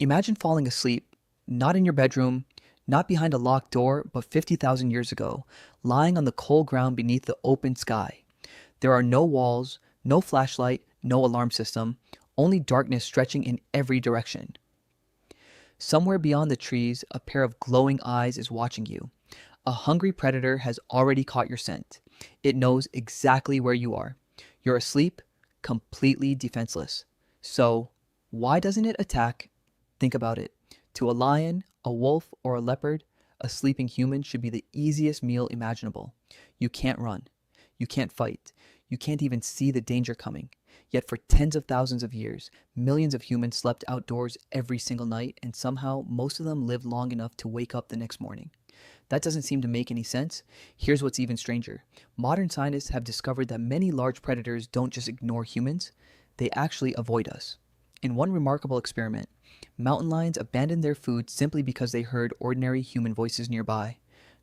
Imagine falling asleep, not in your bedroom, not behind a locked door, but 50,000 years ago, lying on the cold ground beneath the open sky. There are no walls, no flashlight, no alarm system, only darkness stretching in every direction. Somewhere beyond the trees, a pair of glowing eyes is watching you. A hungry predator has already caught your scent. It knows exactly where you are. You're asleep, completely defenseless. So, why doesn't it attack? Think about it. To a lion, a wolf, or a leopard, a sleeping human should be the easiest meal imaginable. You can't run. You can't fight. You can't even see the danger coming. Yet for tens of thousands of years, millions of humans slept outdoors every single night, and somehow most of them lived long enough to wake up the next morning. That doesn't seem to make any sense. Here's what's even stranger. Modern scientists have discovered that many large predators don't just ignore humans, they actually avoid us. In one remarkable experiment, mountain lions abandoned their food simply because they heard ordinary human voices nearby.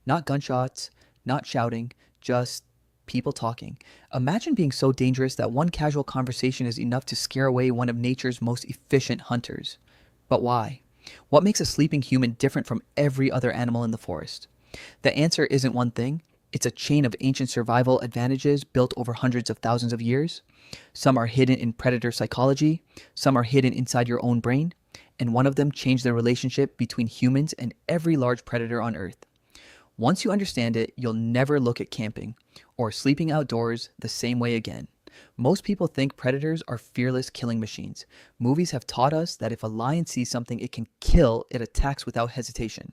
Not gunshots, not shouting, just people talking. Imagine being so dangerous that one casual conversation is enough to scare away one of nature's most efficient hunters. But why? What makes a sleeping human different from every other animal in the forest? The answer isn't one thing. It's a chain of ancient survival advantages built over hundreds of thousands of years. Some are hidden in predator psychology, some are hidden inside your own brain, and one of them changed the relationship between humans and every large predator on Earth. Once you understand it, you'll never look at camping or sleeping outdoors the same way again. Most people think predators are fearless killing machines. Movies have taught us that if a lion sees something it can kill, it attacks without hesitation.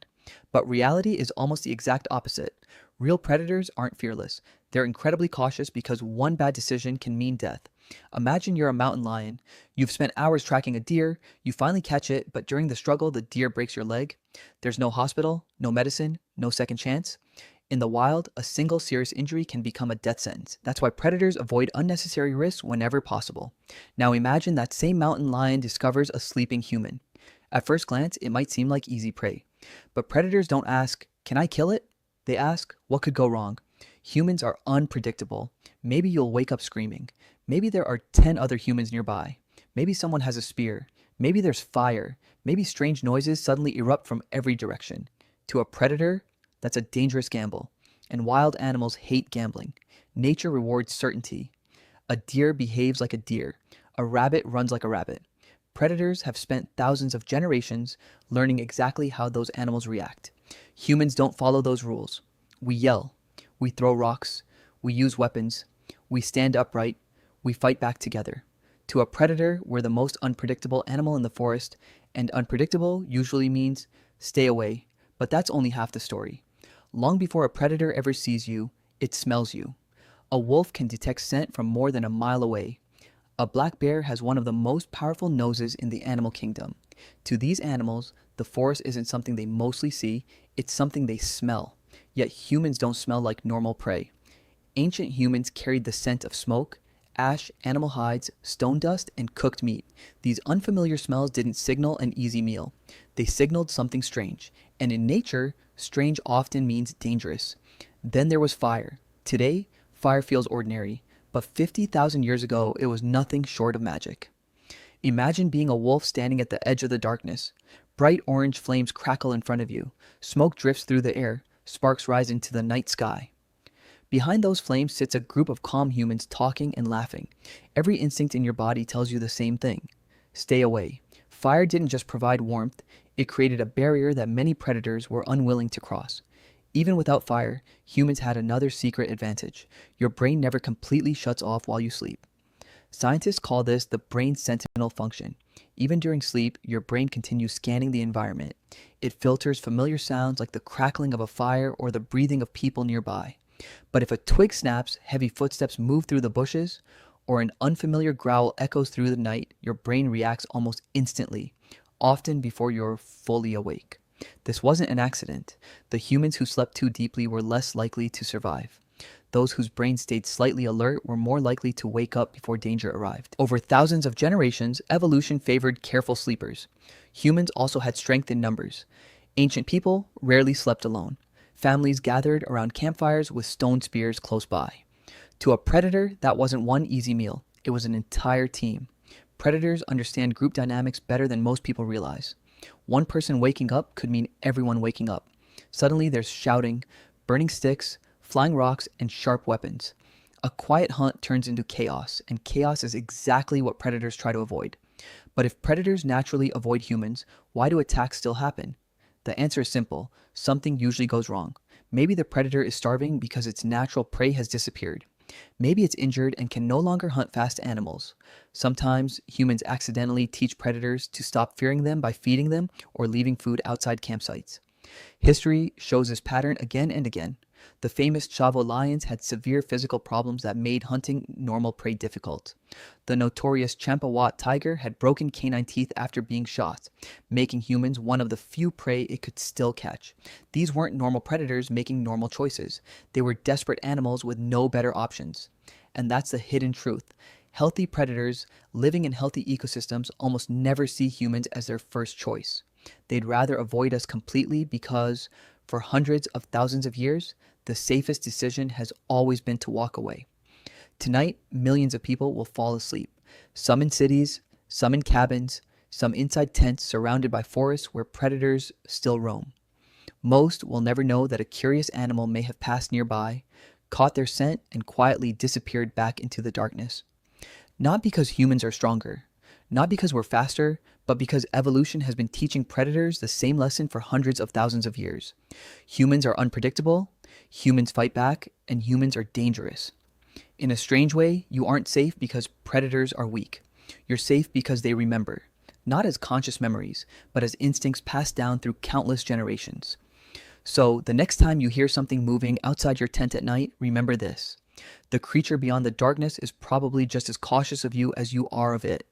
But reality is almost the exact opposite. Real predators aren't fearless. They're incredibly cautious because one bad decision can mean death. Imagine you're a mountain lion. You've spent hours tracking a deer, you finally catch it, but during the struggle, the deer breaks your leg. There's no hospital, no medicine, no second chance. In the wild, a single serious injury can become a death sentence. That's why predators avoid unnecessary risks whenever possible. Now imagine that same mountain lion discovers a sleeping human. At first glance, it might seem like easy prey. But predators don't ask, "Can I kill it?" They ask, "What could go wrong?" Humans are unpredictable. Maybe you'll wake up screaming. Maybe there are 10 other humans nearby. Maybe someone has a spear. Maybe there's fire. Maybe strange noises suddenly erupt from every direction. To a predator, that's a dangerous gamble. And wild animals hate gambling. Nature rewards certainty. A deer behaves like a deer. A rabbit runs like a rabbit. Predators have spent thousands of generations learning exactly how those animals react. Humans don't follow those rules. We yell. We throw rocks. We use weapons. We stand upright. We fight back together. To a predator, we're the most unpredictable animal in the forest, and unpredictable usually means stay away. But that's only half the story. Long before a predator ever sees you, it smells you. A wolf can detect scent from more than a mile away. A black bear has one of the most powerful noses in the animal kingdom. To these animals, the forest isn't something they mostly see, it's something they smell. Yet humans don't smell like normal prey. Ancient humans carried the scent of smoke, ash, animal hides, stone dust, and cooked meat. These unfamiliar smells didn't signal an easy meal. They signaled something strange. And in nature, strange often means dangerous. Then there was fire. Today, fire feels ordinary. But 50,000 years ago, it was nothing short of magic. Imagine being a wolf standing at the edge of the darkness. Bright orange flames crackle in front of you. Smoke drifts through the air. Sparks rise into the night sky. Behind those flames sits a group of calm humans talking and laughing. Every instinct in your body tells you the same thing. Stay away. Fire didn't just provide warmth, it created a barrier that many predators were unwilling to cross. Even without fire, humans had another secret advantage. Your brain never completely shuts off while you sleep. Scientists call this the brain sentinel function. Even during sleep, your brain continues scanning the environment. It filters familiar sounds like the crackling of a fire or the breathing of people nearby. But if a twig snaps, heavy footsteps move through the bushes, or an unfamiliar growl echoes through the night, your brain reacts almost instantly, often before you're fully awake. This wasn't an accident. The humans who slept too deeply were less likely to survive. Those whose brains stayed slightly alert were more likely to wake up before danger arrived. Over thousands of generations, evolution favored careful sleepers. Humans also had strength in numbers. Ancient people rarely slept alone. Families gathered around campfires with stone spears close by. To a predator, that wasn't one easy meal. It was an entire team. Predators understand group dynamics better than most people realize. One person waking up could mean everyone waking up. Suddenly there's shouting, burning sticks, flying rocks, and sharp weapons. A quiet hunt turns into chaos, and chaos is exactly what predators try to avoid. But if predators naturally avoid humans, why do attacks still happen? The answer is simple: something usually goes wrong. Maybe the predator is starving because its natural prey has disappeared. Maybe it's injured and can no longer hunt fast animals. Sometimes humans accidentally teach predators to stop fearing them by feeding them or leaving food outside campsites. History shows this pattern again and again. The famous Chavo lions had severe physical problems that made hunting normal prey difficult. The notorious Champawat tiger had broken canine teeth after being shot, making humans one of the few prey it could still catch. These weren't normal predators making normal choices. They were desperate animals with no better options. And that's the hidden truth. Healthy predators living in healthy ecosystems almost never see humans as their first choice. They'd rather avoid us completely because, for hundreds of thousands of years, the safest decision has always been to walk away. Tonight, millions of people will fall asleep. Some in cities, some in cabins, some inside tents surrounded by forests where predators still roam. Most will never know that a curious animal may have passed nearby, caught their scent, and quietly disappeared back into the darkness. Not because humans are stronger, not because we're faster, but because evolution has been teaching predators the same lesson for hundreds of thousands of years. Humans are unpredictable, humans fight back, and humans are dangerous. In a strange way, you aren't safe because predators are weak. You're safe because they remember, not as conscious memories, but as instincts passed down through countless generations. So, the next time you hear something moving outside your tent at night, remember this: the creature beyond the darkness is probably just as cautious of you as you are of it.